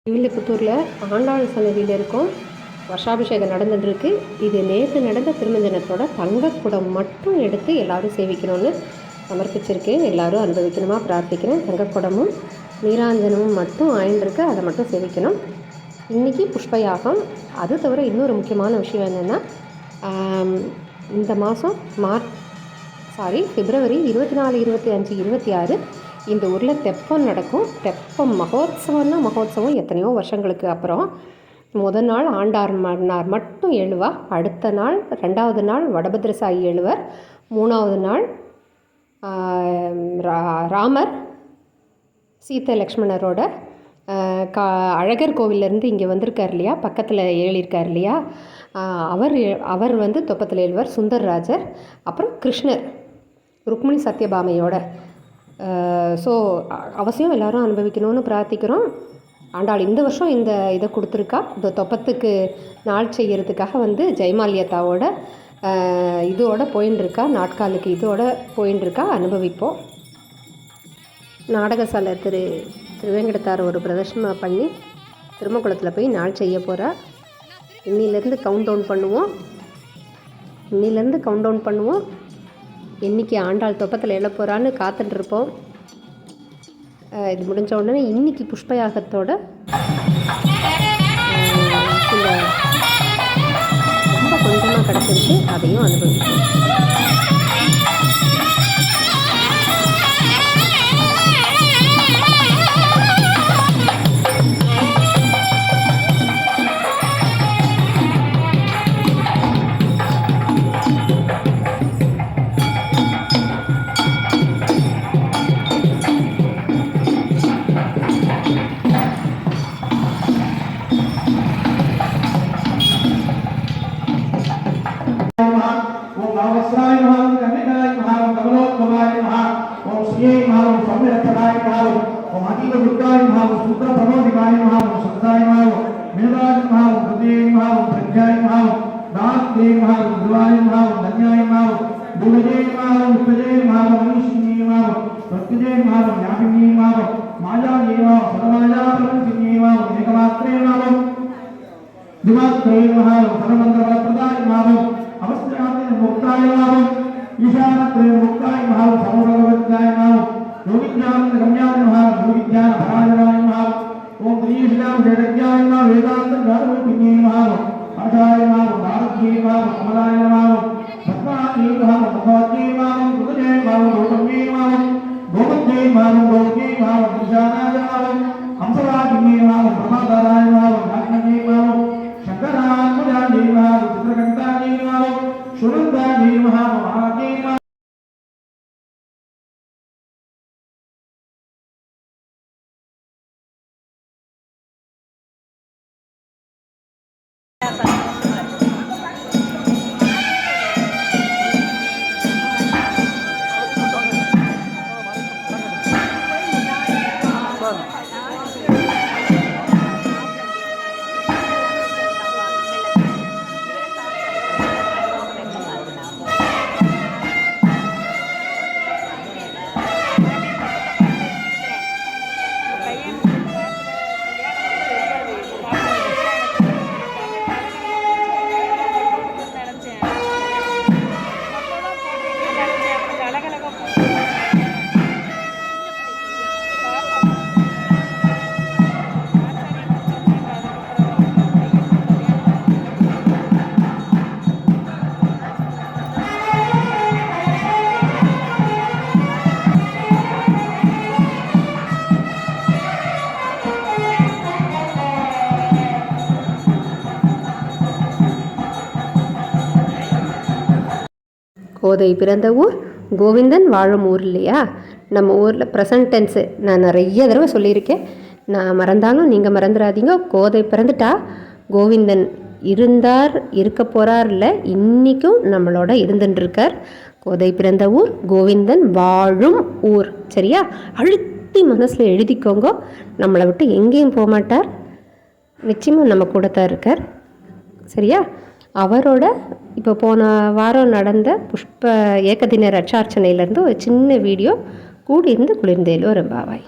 ஸ்ரீவில்லிபுத்தூரில் ஆண்டாள் சன்னதியில் இருக்கும் வருஷாபிஷேகம் நடந்துட்டுருக்கு. இது நேற்று நடந்த திருமஞ்சனத்தோட தங்கக்குடம் மட்டும் எடுத்து எல்லோரும் சேவிக்கணும்னு சமர்ப்பிச்சிருக்கேன். எல்லோரும் அனுபவிக்கணுமா பிரார்த்திக்கிறேன். தங்கக்குடமும் நீராஞ்சனமும் மட்டும் ஆயின்றிருக்கு, அதை மட்டும் சேவிக்கணும். இன்றைக்கி புஷ்பயாகம். அது தவிர இன்னொரு முக்கியமான விஷயம் என்னென்னா, இந்த மாதம் பிப்ரவரி 24, 25, 26 இந்த ஊரில் தெப்பம் நடக்கும். தெப்பம் மகோத்சவம் எத்தனையோ வருஷங்களுக்கு அப்புறம் முதல் நாள் ஆண்டார் மன்னார் மட்டும் எழுவா, அடுத்த நாள் 2வது நாள் வடபத்ரசாயி எழுவர், 3வது நாள் ராமர் சீதை லக்ஷ்மணரோட அழகர் கோவிலேருந்து இங்கே வந்திருக்கார் இல்லையா, பக்கத்தில் ஏழிருக்கார் இல்லையா, அவர் வந்து தொப்பத்தில் எழுவர் சுந்தர்ராஜர். அப்புறம் கிருஷ்ணர் ருக்மிணி சத்யபாமையோட. ஸோ அவசியம் எல்லோரும் அனுபவிக்கணும்னு பிரார்த்திக்கிறோம். ஆண்டாள் இந்த வருஷம் இந்த இதை கொடுத்துருக்கா. இந்த தொப்பத்துக்கு நாள் செய்கிறதுக்காக வந்து ஜெயமால்யத்தாவோட இதோட போயின்ட்டுருக்கா, நாட்காலுக்கு இதோட போயின்ட்டுருக்கா. அனுபவிப்போம். நாடகசாலை திருவேங்கடத்தார் ஒரு பிரதர்ஷனம் பண்ணி திருமக்குளத்தில் போய் நாள் செய்ய போகிறா. இன்னிலேருந்து கவுண்ட் டவுன் பண்ணுவோம். இன்றைக்கி ஆண்டாள் தொப்பத்தில் எழ போகிறான்னு காத்துட்ருப்போம். இது முடிஞ்ச உடனே இன்றைக்கி புஷ்பயாகத்தோட ரொம்ப கொஞ்சமாக கிடச்சிருக்கு, அதையும் அனுபவிப்போம். கோதை பிறந்த ஊர், கோவிந்தன் வாழும் ஊர் இல்லையா. நம்ம ஊரில் ப்ரெசன்ட் டென்ஸு நான் நிறைய தடவை சொல்லியிருக்கேன். நான் மறந்தாலும் நீங்கள் மறந்துடாதீங்க. கோதை பிறந்துட்டா, கோவிந்தன் இருந்தார், இருக்க போகிறார் இல்லை, இன்றைக்கும் நம்மளோட இருந்துட்டுருக்கார். கோதை பிறந்த ஊர், கோவிந்தன் வாழும் ஊர். சரியா? அழுத்தி மனசில் எழுதிக்கோங்க. நம்மளை விட்டு எங்கேயும் போக மாட்டார், நிச்சயமாக நம்ம கூட தான் இருக்கார். சரியா? அவரோட இப்போ போன வாரம் நடந்த புஷ்ப ஏகதின ரட்சார்ச்சனையிலேருந்து ஒரு சின்ன வீடியோ கூடியிருந்து குளிர்ந்தேலோ ரெம்பாவாய்.